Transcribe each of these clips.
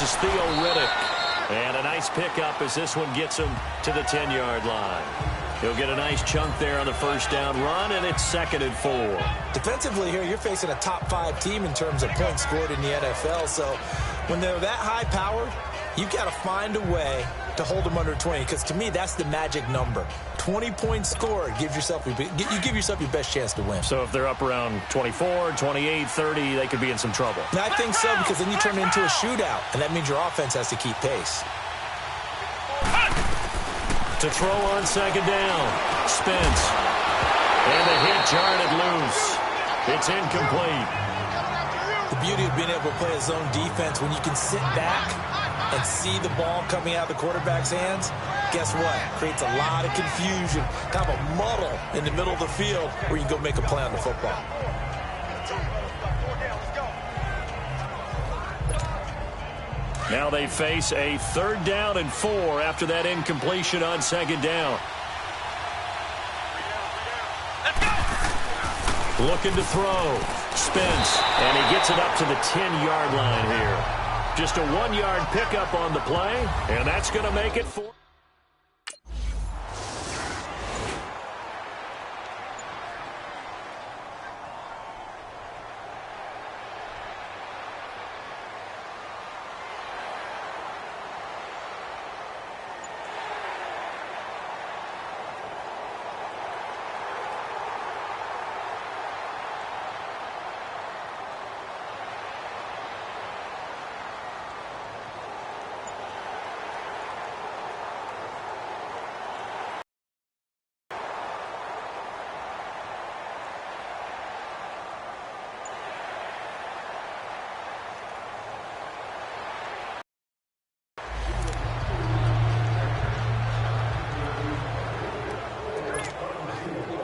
This is Theo Riddick. And a nice pickup as this one gets him to the 10-yard line. He'll get a nice chunk there on the first down run, and it's 2nd and 4. Defensively here, you're facing a top-5 team in terms of points scored in the NFL. So when they're that high-powered, you've got to find a way to hold them under 20, because to me, that's the magic number. 20 points scored, you give yourself your best chance to win. So if they're up around 24, 28, 30, they could be in some trouble. I think so, because then you turn it into a shootout, and that means your offense has to keep pace. To throw on 2nd down, Spence. And the hit jarred it loose. It's incomplete. The beauty of being able to play a zone defense, when you can sit back and see the ball coming out of the quarterback's hands, guess what? Creates a lot of confusion, kind of a muddle in the middle of the field where you can go make a play on the football. Now they face a 3rd down and 4 after that incompletion on 2nd down. Looking to throw. Spence, and he gets it up to the 10-yard line here. Just a 1-yard pickup on the play, and that's going to make it 4.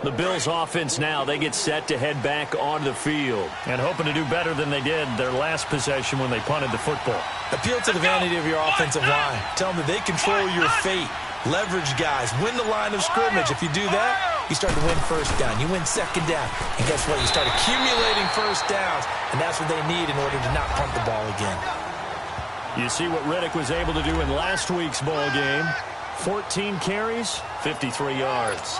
The Bills offense now, they get set to head back onto the field and hoping to do better than they did their last possession when they punted the football. Appeal to the vanity of your offensive line. Tell them that they control your fate. Leverage guys. Win the line of scrimmage. If you do that, you start to win 1st down. You win 2nd down. And guess what? You start accumulating 1st downs. And that's what they need in order to not punt the ball again. You see what Riddick was able to do in last week's ball game. 14 carries, 53 yards.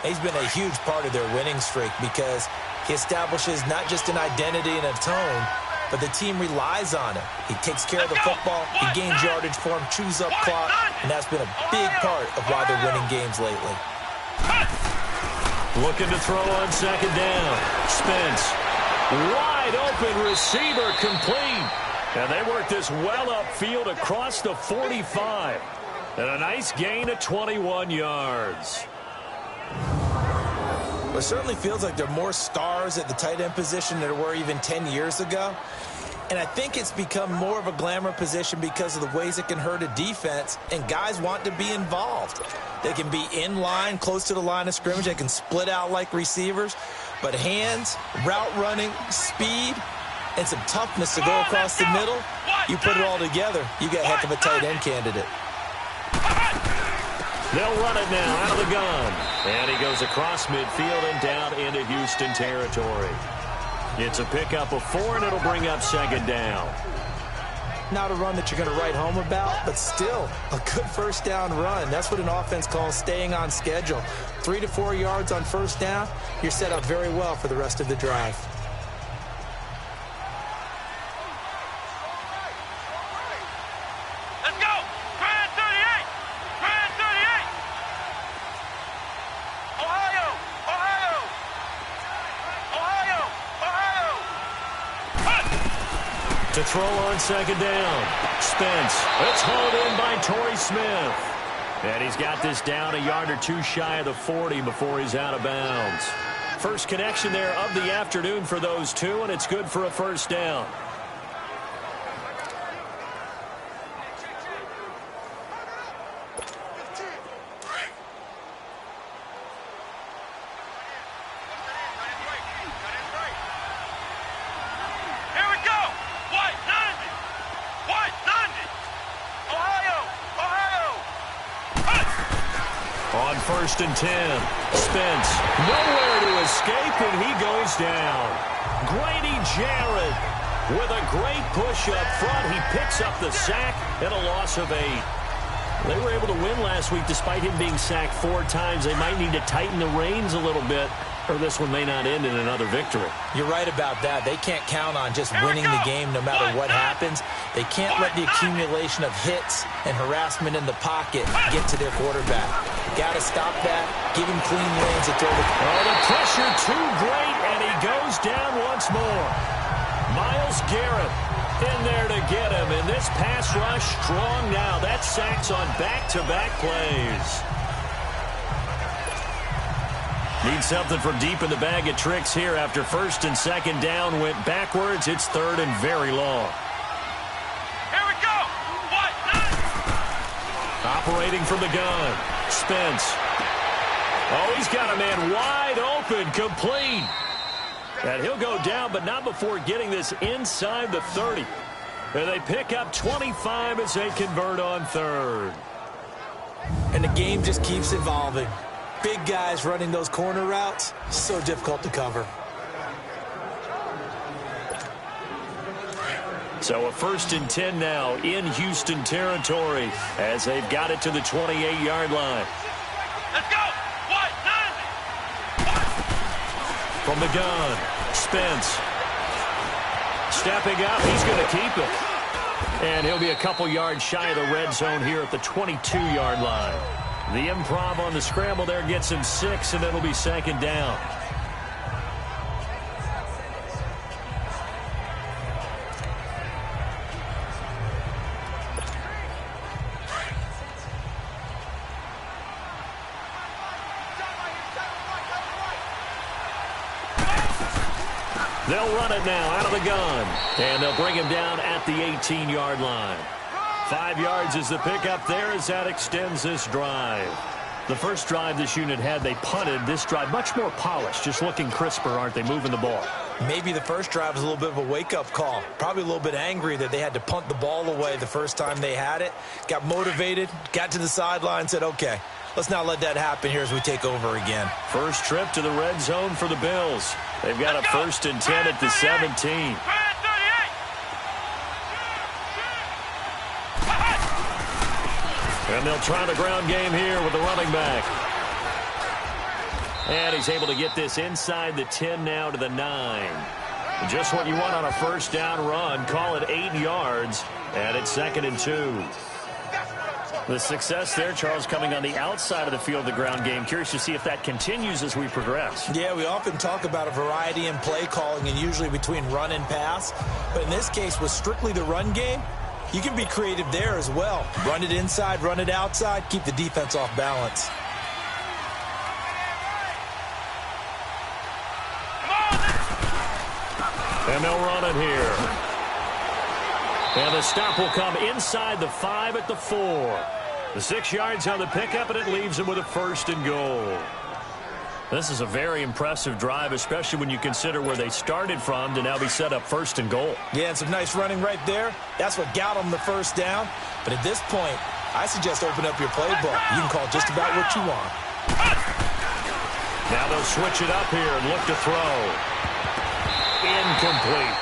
He's been a huge part of their winning streak because he establishes not just an identity and a tone, but the team relies on him. He takes care of the football, he gains yardage for him, chews up clock, and that's been a big part of why they're winning games lately. Looking to throw on 2nd down. Spence. Wide open receiver complete. And they work this well upfield across the 45. And a nice gain of 21 yards. Well, it certainly feels like there are more stars at the tight end position than there were even 10 years ago. And I think it's become more of a glamour position because of the ways it can hurt a defense, and guys want to be involved. They can be in line, close to the line of scrimmage. They can split out like receivers. But hands, route running, speed, and some toughness to go across the middle, you put it all together, you got a heck of a tight end candidate. They'll run it now out of the gun. And he goes across midfield and down into Houston territory. It's a pickup of 4, and it'll bring up 2nd down. Not a run that you're going to write home about, but still a good 1st down run. That's what an offense calls staying on schedule. 3 to 4 yards on 1st down, you're set up very well for the rest of the drive. To throw on 2nd down. Spence. It's hauled in by Torrey Smith. And he's got this down a yard or 2 shy of the 40 before he's out of bounds. First connection there of the afternoon for those two, and it's good for a 1st down. On 1st and 10, Spence, nowhere to escape, and he goes down. Grady Jarrett With a great push up front, he picks up the sack and a loss of 8. They were able to win last week despite him being sacked 4 times. They might need to tighten the reins a little bit, or this one may not end in another victory. You're right about that. They can't count on just winning the game no matter what happens. They can't let the accumulation of hits and harassment in the pocket get to their quarterback. Got to stop that. Give him clean lanes to throw the... Oh, the pressure too great, and he goes down once more. Myles Garrett in there to get him, and this pass rush strong now. That's sacks on back-to-back plays. Need something from deep in the bag of tricks here after first and second down went backwards. It's third and very long. Here we go. What? Operating from the gun. Spence. Oh, he's got a man wide open, complete. And he'll go down, but not before getting this inside the 30. And they pick up 25 as they convert on third. And the game just keeps evolving. Big guys running those corner routes, so difficult to cover. So a first and 10 now in Houston territory as they've got it to the 28-yard line. Let's go. What? From the gun, Spence. Stepping up, he's going to keep it. And he'll be a couple yards shy of the red zone here at the 22-yard line. The improv on the scramble there gets him 6, and it'll be second down. They'll run it now out of the gun. And they'll bring him down at the 18-yard line. 5 yards is the pickup there as that extends this drive. The first drive this unit had, they punted. This drive, much more polished, just looking crisper, aren't they, moving the ball? Maybe the first drive was a little bit of a wake-up call. Probably a little bit angry that they had to punt the ball away the first time they had it. Got motivated, got to the sideline, said, okay, let's not let that happen here as we take over again. First trip to the red zone for the Bills. They've got a first and 10 at the 17. And they'll try the ground game here with the running back. And he's able to get this inside the 10 now to the 9. Just what you want on a first down run. Call it 8 yards. And it's second and 2. The success there, Charles, coming on the outside of the field, the ground game. Curious to see if that continues as we progress. Yeah, we often talk about a variety in play calling and usually between run and pass. But in this case, with strictly the run game, you can be creative there as well. Run it inside, run it outside, keep the defense off balance. And they'll run it here. And the stop will come inside the 5 at the 4. The 6 yards on the pickup, and it leaves them with a first and goal. This is a very impressive drive, especially when you consider where they started from to now be set up first and goal. Yeah, and some nice running right there. That's what got them the first down. But at this point, I suggest open up your playbook. You can call just about what you want. Now they'll switch it up here and look to throw. Incomplete.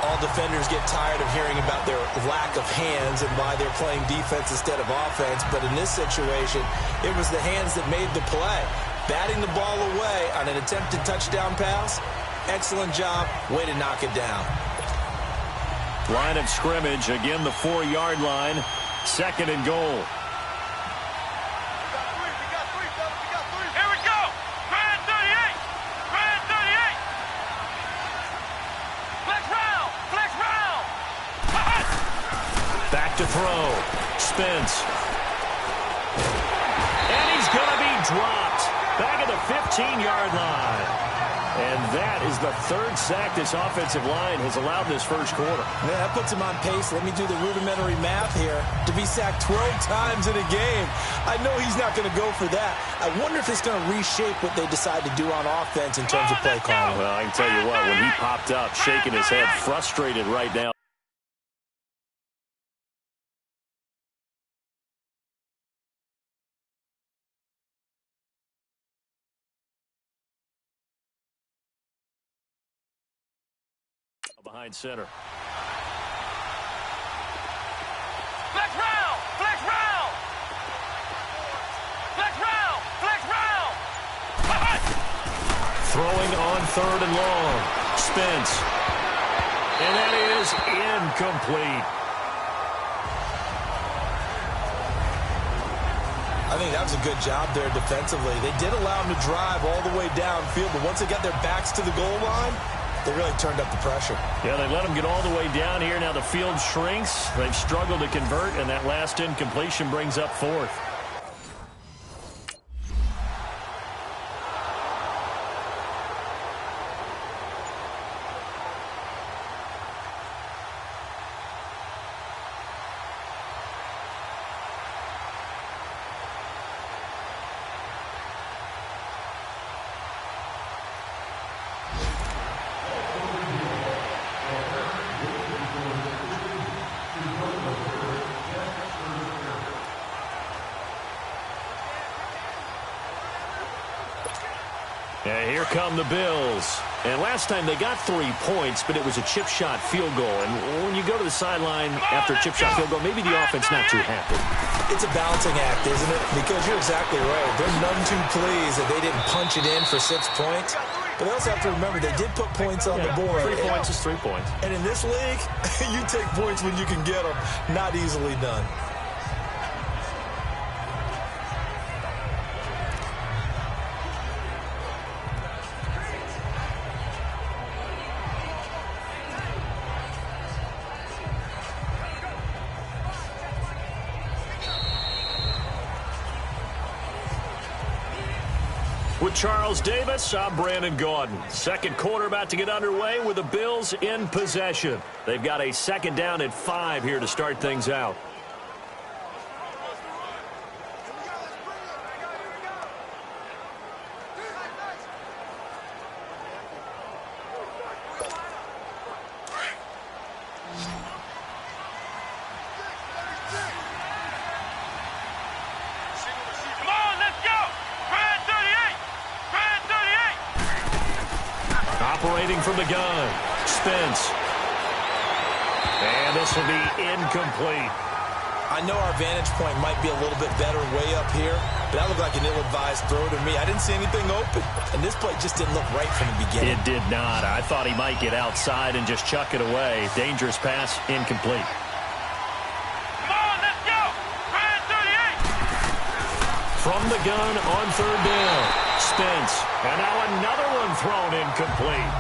All defenders get tired of hearing about their lack of hands and why they're playing defense instead of offense. But in this situation, it was the hands that made the play. Batting the ball away on an attempted touchdown pass. Excellent job. Way to knock it down. Line of scrimmage, again the 4-yard line. Second and goal. To throw. Spence. And he's going to be dropped. Back at the 15-yard line. And that is the 3rd sack this offensive line has allowed this first quarter. Yeah, that puts him on pace. Let me do the rudimentary math here. To be sacked 12 times in a game. I know he's not going to go for that. I wonder if it's going to reshape what they decide to do on offense in terms of play calling. Well, I can tell you what, when he popped up, shaking his head, frustrated right now. behind center. Flex round! Flex round! Flex round! Flex round! Throwing on 3rd and long. Spence. And that is incomplete. I think that was a good job there defensively. They did allow them to drive all the way downfield, but once they got their backs to the goal line, they really turned up the pressure. Yeah, they let them get all the way down here. Now the field shrinks. They've struggled to convert, and that last incompletion brings up 4th. Yeah, here come the Bills. And last time they got 3 points, but it was a chip shot field goal. And when you go to the sideline after a chip shot field goal, maybe the offense not too happy. It's a balancing act, isn't it? Because you're exactly right. They're none too pleased that they didn't punch it in for 6 points. But they also have to remember they did put points on the board. 3 points is 3 points. And in this league, you take points when you can get them. Not easily done. With Charles Davis, I'm Brandon Gaudin. Second quarter about to get underway with the Bills in possession. They've got a 2nd down and 5 here to start things out. Come on, let's go! Brand 38! Brand 38! Operating from the gun. Spence. And this will be incomplete. I know our vantage point might be a little bit better way up here, but that looked like an ill-advised throw to me. I didn't see anything open, and this play just didn't look right from the beginning. It did not. I thought he might get outside and just chuck it away. Dangerous pass, incomplete. Come on, let's go! Brand 38! From the gun on 3rd down. Spence. And now another one thrown incomplete.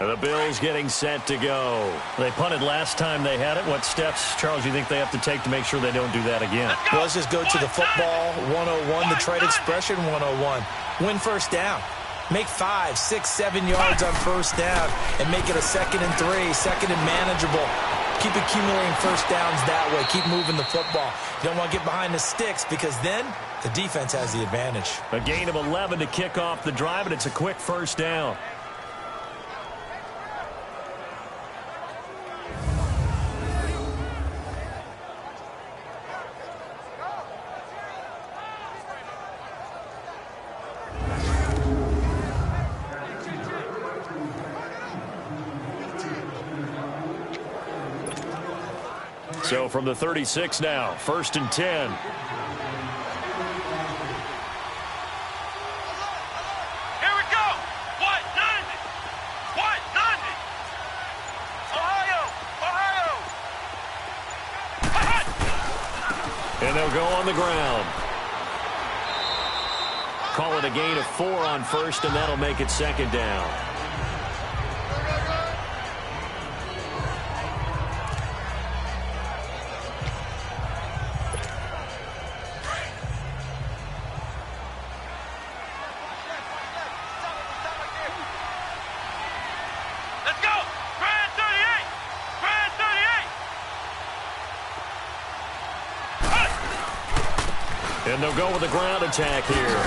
And the Bills getting set to go. They punted last time they had it. What steps, Charles, you think they have to take to make sure they don't do that again? Well, let's just go to the football 101, the trade expression 101. Win first down. Make 5, 6, 7 yards on first down and make it a 2nd and 3, 2nd and manageable. Keep accumulating first downs that way. Keep moving the football. You don't want to get behind the sticks because then the defense has the advantage. A gain of 11 to kick off the drive, and it's a quick first down. So from the 36 now, 1st and 10. Here we go! What? 90! What? 90! Ohio! Ohio! And they'll go on the ground. Call it a gain of 4 on first, and that'll make it 2nd down. And they'll go with a ground attack here.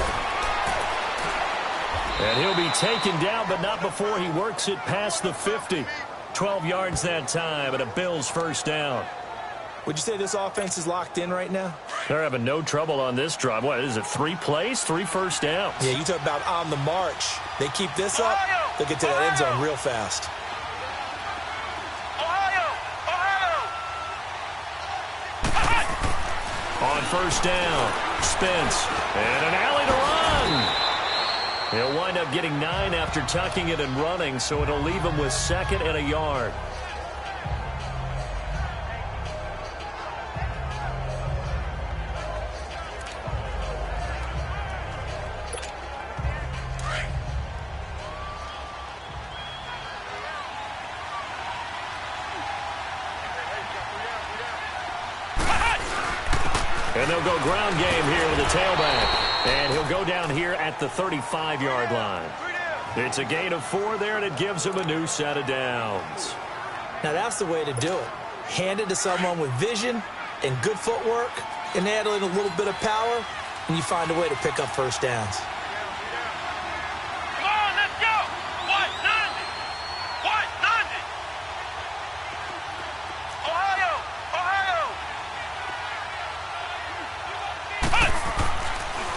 And he'll be taken down, but not before he works it past the 50. 12 yards that time, and a Bills first down. Would you say this offense is locked in right now? They're having no trouble on this drive. What is it, 3 plays, 3 first downs? Yeah, you talk about on the march. They keep this up, they'll get to that end zone real fast. On first down, Spence, and an alley to run. He'll wind up getting 9 after tucking it and running, so it'll leave him with 2nd and a yard. And they'll go ground game here with a tailback. And he'll go down here at the 35-yard line. It's a gain of 4 there, and it gives him a new set of downs. Now that's the way to do it. Hand it to someone with vision and good footwork, and add in a little bit of power, and you find a way to pick up first downs. Come on, let's go! White 90! White 90! Ohio! Ohio!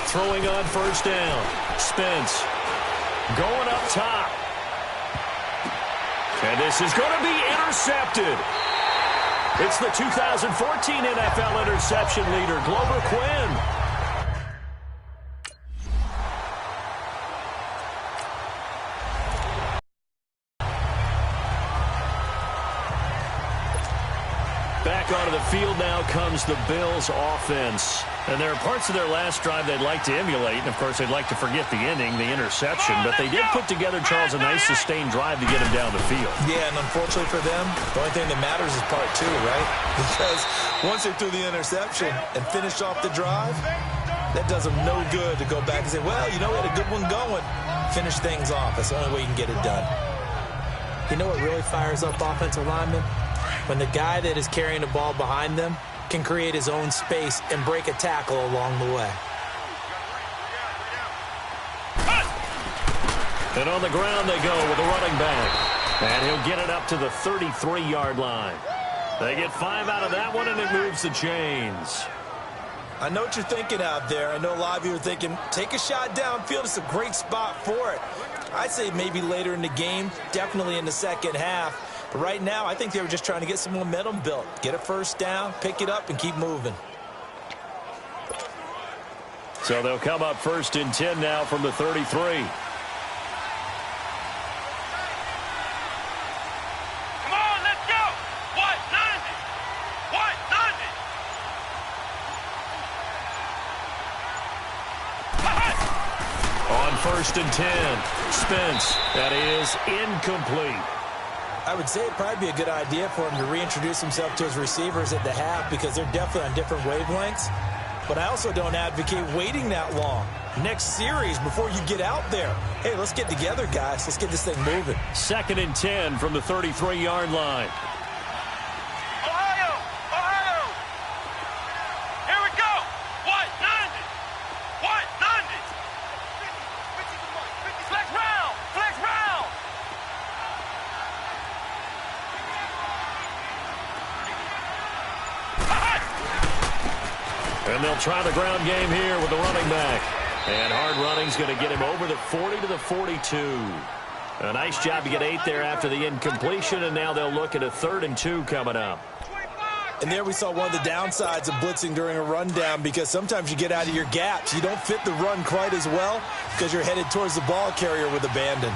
Throwing on first down. Spence going up top. And this is going to be intercepted. It's the 2014 NFL interception leader, Glover Quinn. Back onto the field now comes the Bills offense. And there are parts of their last drive they'd like to emulate. And, of course, they'd like to forget the ending, the interception. But they did put together, Charles, a nice sustained drive to get him down the field. Yeah, and unfortunately for them, the only thing that matters is part 2, right? Because once they threw the interception and finished off the drive, that does them no good to go back and say, well, you know, we had a good one going. Finish things off. That's the only way you can get it done. You know what really fires up offensive linemen? When the guy that is carrying the ball behind them can create his own space and break a tackle along the way. And on the ground they go with a running back. And he'll get it up to the 33-yard line. They get 5 out of that one, and it moves the chains. I know what you're thinking out there. I know a lot of you are thinking, take a shot downfield. It's a great spot for it. I'd say maybe later in the game, definitely in the second half. But right now, I think they were just trying to get some momentum built. Get a first down, pick it up, and keep moving. So they'll come up 1st and 10 now from the 33. Come on, let's go! White 90! White 90! On 1st and 10, Spence. That is incomplete. I would say it'd probably be a good idea for him to reintroduce himself to his receivers at the half because they're definitely on different wavelengths. But I also don't advocate waiting that long. Next series before you get out there. Hey, let's get together, guys. Let's get this thing moving. 2nd and 10 from the 33-yard line. Ohio! Ohio! Here we go! White 90! White 90! Flex round! Flex round! And they'll try the ground game here with the running back. And hard running's going to get him over the 40 to the 42. A nice job to get 8 there after the incompletion, and now they'll look at a 3rd and 2 coming up. And there we saw one of the downsides of blitzing during a rundown because sometimes you get out of your gaps. You don't fit the run quite as well because you're headed towards the ball carrier with abandon.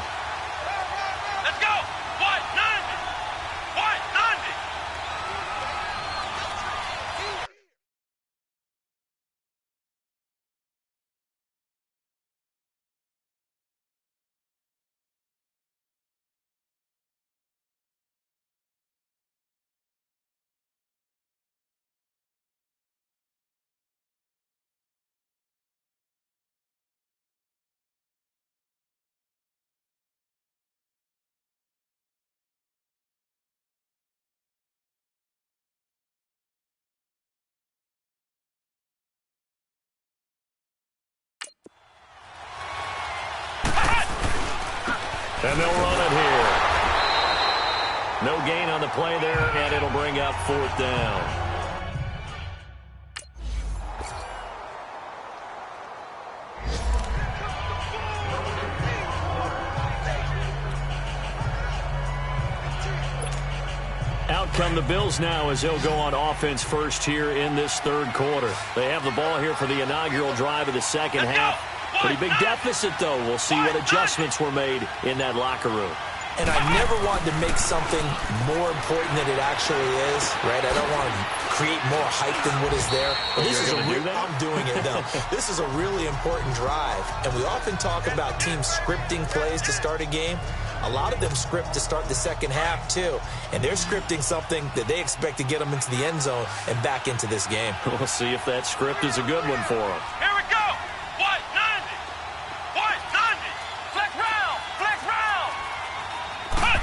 And they'll run it here. No gain on the play there, and it'll bring up 4th down. Out come the Bills now as they'll go on offense first here in this 3rd quarter. They have the ball here for the inaugural drive of the 2nd half. Pretty big deficit, though. We'll see what adjustments were made in that locker room. And I never wanted to make something more important than it actually is, right? I don't want to create more hype than what is there. But this is I'm doing it, though. This is a really important drive. And we often talk about teams scripting plays to start a game. A lot of them script to start the 2nd half, too. And they're scripting something that they expect to get them into the end zone and back into this game. We'll see if that script is a good one for them. Here we go. What? 90. What? 90. Flex round. Flex round. Cut.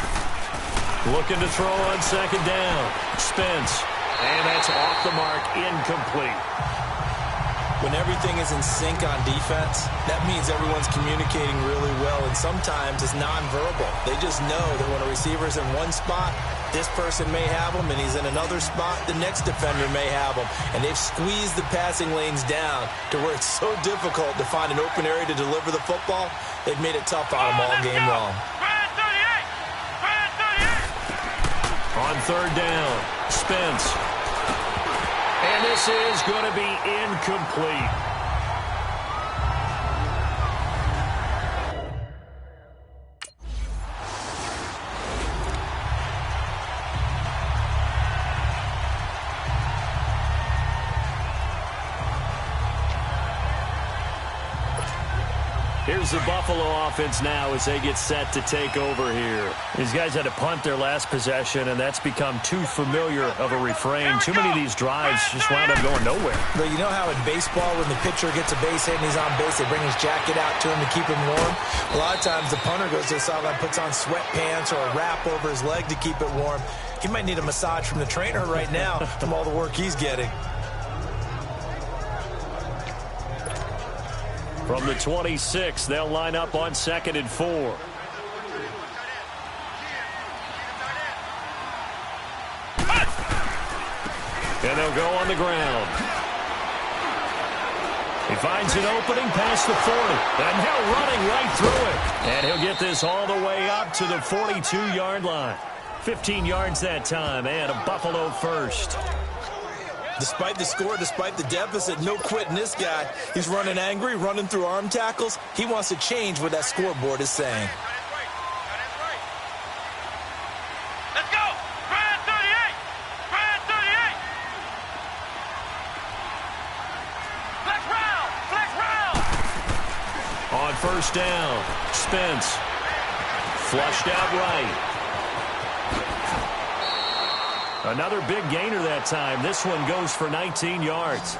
Looking to throw on 2nd down. Spence. And that's off the mark. Incomplete. When everything is in sync on defense, that means everyone's communicating really well, and sometimes it's nonverbal. They just know that when a receiver's in one spot, this person may have him, and he's in another spot, the next defender may have him. And they've squeezed the passing lanes down to where it's so difficult to find an open area to deliver the football. They've made it tough on them all game long. Brad 38. Brad 38. On 3rd down, Spence. And this is going to be incomplete. Here's the Buffalo offense now as they get set to take over here. These guys had to punt their last possession, and that's become too familiar of a refrain. Too many of these drives just wound up going nowhere. But you know how in baseball, when the pitcher gets a base hit and he's on base, they bring his jacket out to him to keep him warm? A lot of times the punter goes to the sideline, puts on sweatpants or a wrap over his leg to keep it warm. He might need a massage from the trainer right now from all the work he's getting. From the 26, they'll line up on 2nd and 4. And they'll go on the ground. He finds an opening past the 40. And now running right through it. And he'll get this all the way up to the 42-yard line. 15 yards that time, and a Buffalo first. Despite the score, despite the deficit, no quitting this guy. He's running angry, running through arm tackles. He wants to change what that scoreboard is saying. Let's go. Brad 38. Brad 38. Flex round. Flex round. On 1st down, Spence. Flushed out right. Another big gainer that time. This one goes for 19 yards.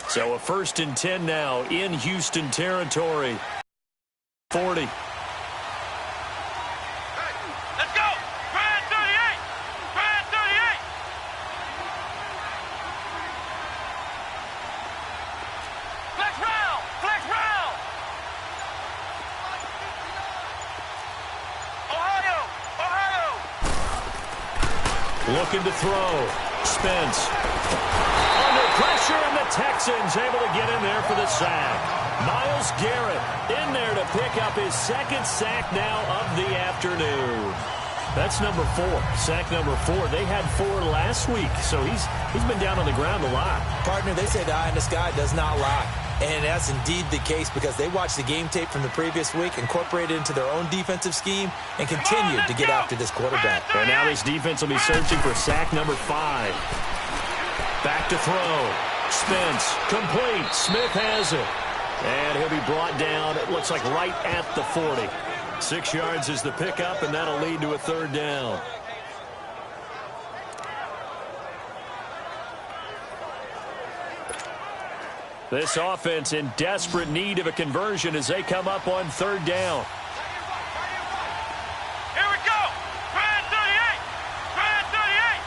So a 1st and 10 now in Houston territory. 40. Let's go. Brad 38. Brad 38. Flex round. Flex round. Ohio. Ohio. Looking to throw. Spence. Under pressure, and the Texans able to get in there for the sack. Myles Garrett in there to pick up his 2nd sack now of the afternoon. That's number 4. Sack number 4. They had 4 last week, so he's been down on the ground a lot. Partner, they say the eye in the sky does not lie. And that's indeed the case because they watched the game tape from the previous week, incorporated it into their own defensive scheme, and continued to get after this quarterback. And now this defense will be searching for sack number 5. Back to throw. Spence, complete. Smith has it. And he'll be brought down, it looks like right at the 40. 6 yards is the pickup, and that'll lead to a 3rd down. This offense in desperate need of a conversion as they come up on 3rd down. Here we go. Brad 38. Brad 38.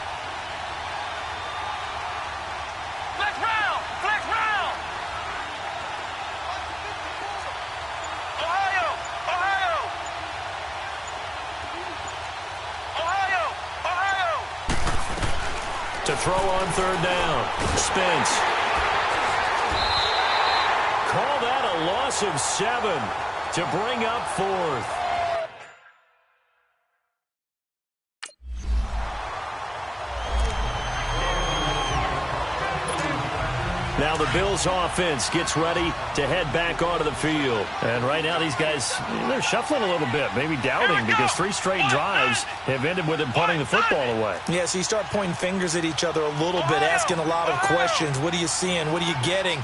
throw on third down. Spence. Call that a loss of 7 to bring up fourth. Now the Bills offense gets ready to head back onto the field. And right now these guys, they're shuffling a little bit, maybe doubting, because 3 straight drives have ended with them punting the football away. Yeah, so you start pointing fingers at each other a little bit, asking a lot of questions. What are you seeing? What are you getting?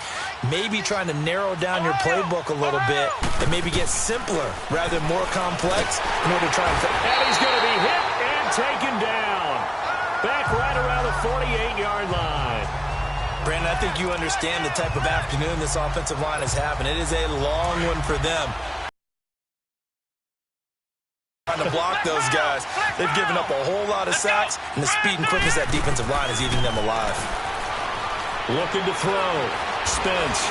Maybe trying to narrow down your playbook a little bit and maybe get simpler rather than more complex in order to try and... And he's going to be hit and taken down. Back right around the 48-yard line. Brandon, I think you understand the type of afternoon this offensive line is having. It is a long one for them. Trying to block those guys. They've given up a whole lot of sacks, and the speed and quickness of that defensive line is eating them alive. Looking to throw. Spence.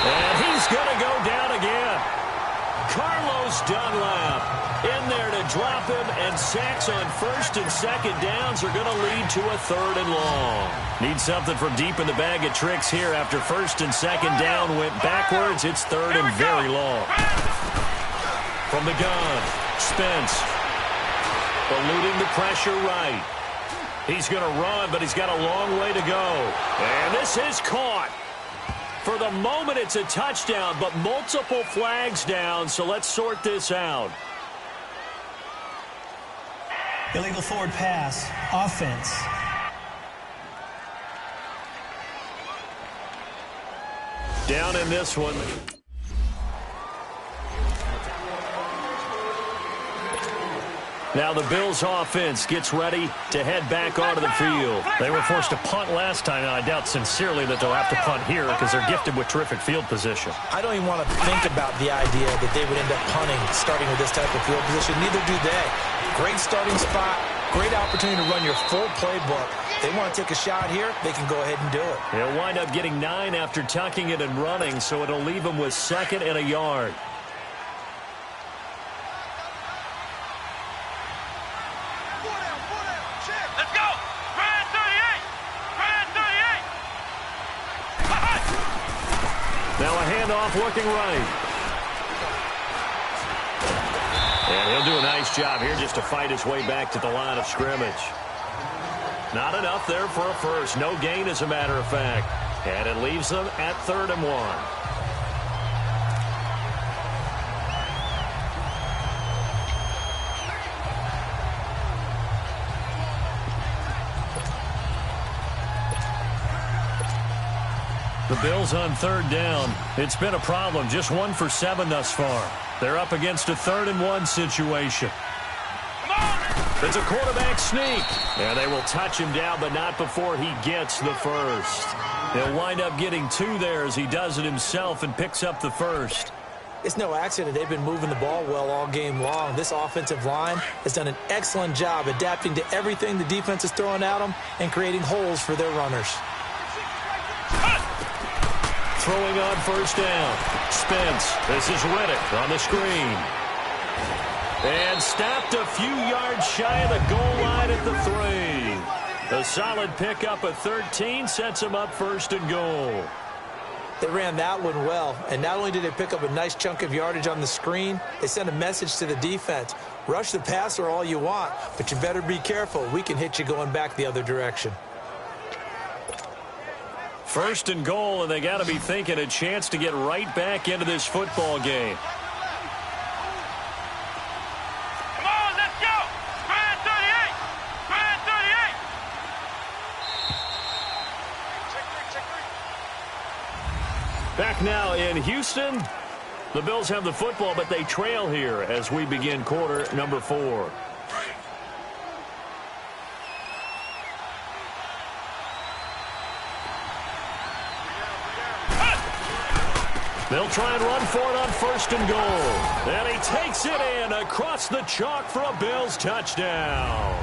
And he's going to go down again. Carlos Dunlap in there to drop him, and sacks on first and second downs are going to lead to a third and long. Need something from deep in the bag of tricks here after first and second down went backwards. It's third and very long. From the gun, Spence eluding the pressure right. He's going to run, but he's got a long way to go. And this is caught. For the moment, it's a touchdown, but multiple flags down, so let's sort this out. Illegal forward pass, offense. Down in this one. Now the Bills offense gets ready to head back onto the field. They were forced to punt last time, and I doubt sincerely that they'll have to punt here because they're gifted with terrific field position. I don't even want to think about the idea that they would end up punting starting with this type of field position. Neither do they. Great starting spot, great opportunity to run your full playbook. They want to take a shot here, they can go ahead and do it. They'll wind up getting 9 after tucking it and running, so it'll leave them with 2nd and a yard. Let's go! Brand 38! Brand 38! Now a handoff looking right. And he'll do a nice job here just to fight his way back to the line of scrimmage. Not enough there for a first. No gain, as a matter of fact. And it leaves them at 3rd and 1. The Bills on 3rd down. It's been a problem. Just 1 for 7 thus far. They're up against a 3rd and 1 situation. It's a quarterback sneak. And they will touch him down, but not before he gets the first. He'll wind up getting 2 there as he does it himself and picks up the first. It's no accident they've been moving the ball well all game long. This offensive line has done an excellent job adapting to everything the defense is throwing at them and creating holes for their runners. Throwing on first down. Spence. This is Riddick on the screen. And stopped a few yards shy of the goal line at the 3. A solid pickup at 13 sets him up 1st and goal. They ran that one well, and not only did they pick up a nice chunk of yardage on the screen, they sent a message to the defense. Rush the passer all you want, but you better be careful. We can hit you going back the other direction. 1st and goal, and they got to be thinking a chance to get right back into this football game. Come on, let's go! Brand 38! Brand 38! Check 3. Back now in Houston. The Bills have the football, but they trail here as we begin quarter number 4. They'll try and run for it on 1st and goal. And he takes it in across the chalk for a Bills touchdown.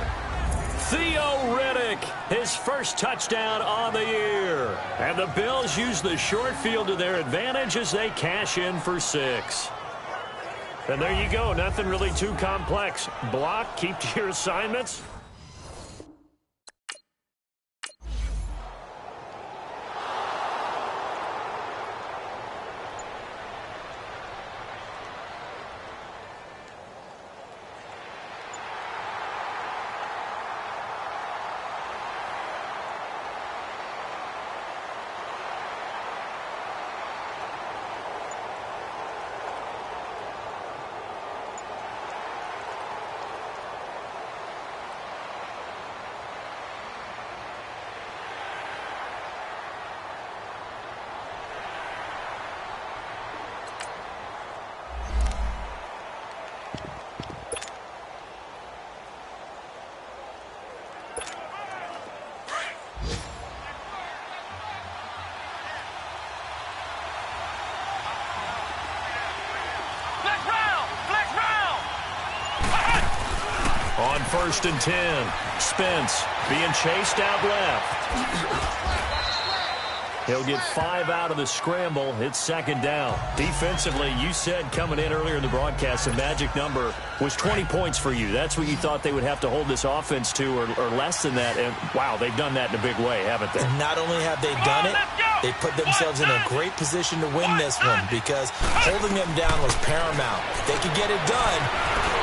Theo Riddick, his first touchdown on the year. And the Bills use the short field to their advantage as they cash in for 6. And there you go. Nothing really too complex. Block, keep to your assignments. first and 10. Spence being chased out left. He'll get 5 out of the scramble. It's second down. Defensively, you said coming in earlier in the broadcast, the magic number was 20 points for you. That's what you thought they would have to hold this offense to, or less than that. And, wow, they've done that in a big way, haven't they? And not only have they done it, they put themselves in a great position to win this one because holding them down was paramount. If they could get it done,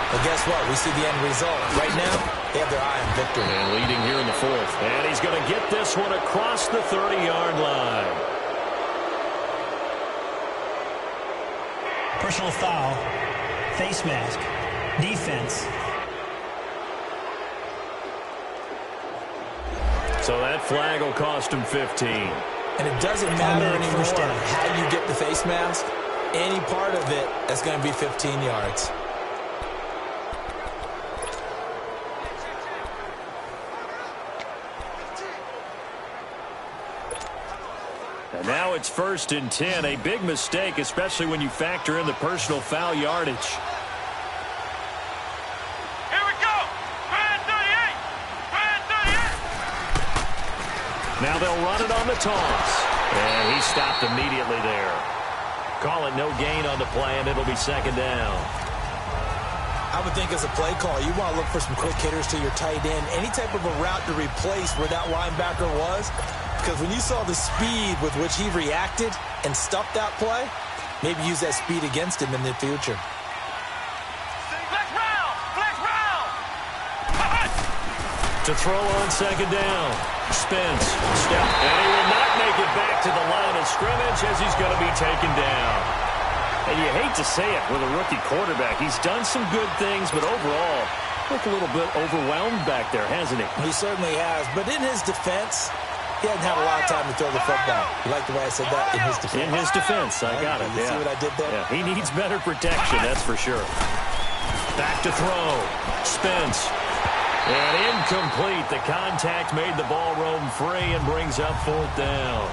well, guess what? We see the end result. Right now, they have their eye on victory. And leading here in the fourth. And he's going to get this one across the 30-yard line. Personal foul. Face mask. Defense. So that flag will cost him 15. And it doesn't matter anymore First down. how you get the face mask. Any part of it, that's going to be 15 yards. And now it's first and 10. A big mistake, especially when you factor in the personal foul yardage. Here we go. Brand 38. Brand 38. Now they'll run it on the toss. And he stopped immediately there. Call it no gain on the play, and it'll be second down. I would think as a play call, you want to look for some quick hitters to your tight end. Any type of a route to replace where that linebacker was. Because when you saw the speed with which he reacted and stuffed that play, maybe use that speed against him in the future. Flex round. Flex round. To throw on second down. Spence. Step. And he will not make it back to the line of scrimmage as he's going to be taken down. And you hate to say it with a rookie quarterback. He's done some good things, but overall, looked a little bit overwhelmed back there, hasn't he? He certainly has. But in his defense, he hasn't had a lot of time to throw the football. You like the way I said that? In his defense. In his defense, I got it. You see what I did there? Yeah, he needs better protection, that's for sure. Back to throw. Spence. And incomplete. The contact made the ball roam free and brings up fourth down.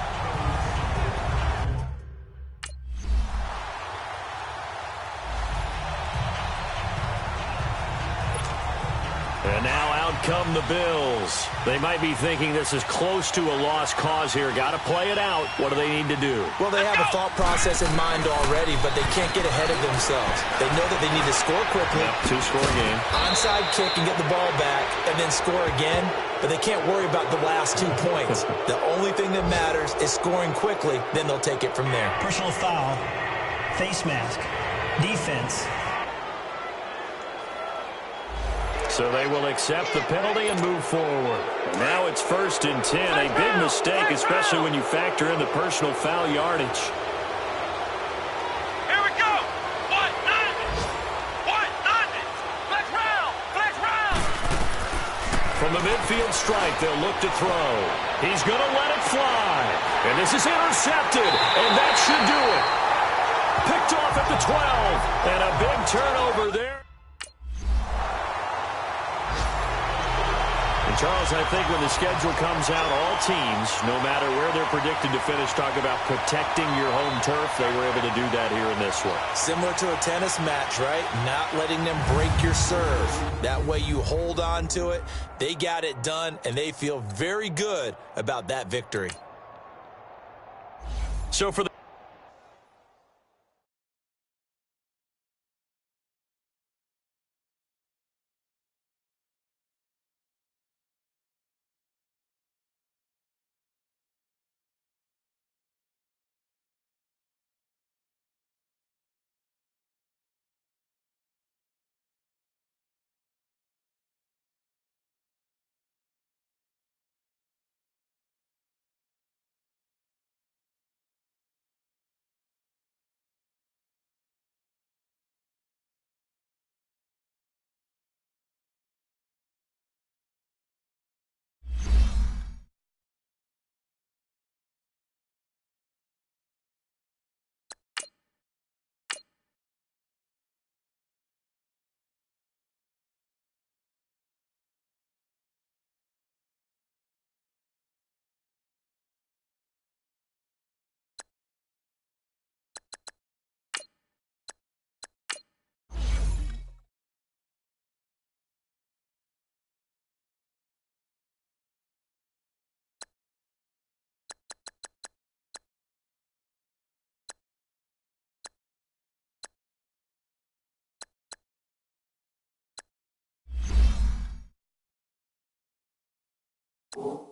And now out come the Bills. They might be thinking this is close to a lost cause here. Got to play it out. What do they need to do? Well, they have a thought process in mind already, but they can't get ahead of themselves. They know that they need to score quickly. Yep, two-score game. Onside kick and get the ball back and then score again, but they can't worry about the last 2 points. The only thing that matters is scoring quickly, then they'll take it from there. Personal foul. Face mask. Defense. So they will accept the penalty and move forward. And now it's first and 10. A big mistake, especially when you factor in the personal foul yardage. Here we go. 190. 190. Flex round. Flex round. From the midfield stripe, they'll look to throw. He's going to let it fly. And this is intercepted. And that should do it. Picked off at the 12. And a big turnover there. Charles, I think when the schedule comes out, all teams, no matter where they're predicted to finish, talk about protecting your home turf. They were able to do that here in this one. Similar to a tennis match, right? Not letting them break your serve. That way you hold on to it. They got it done, and they feel very good about that victory. So for the you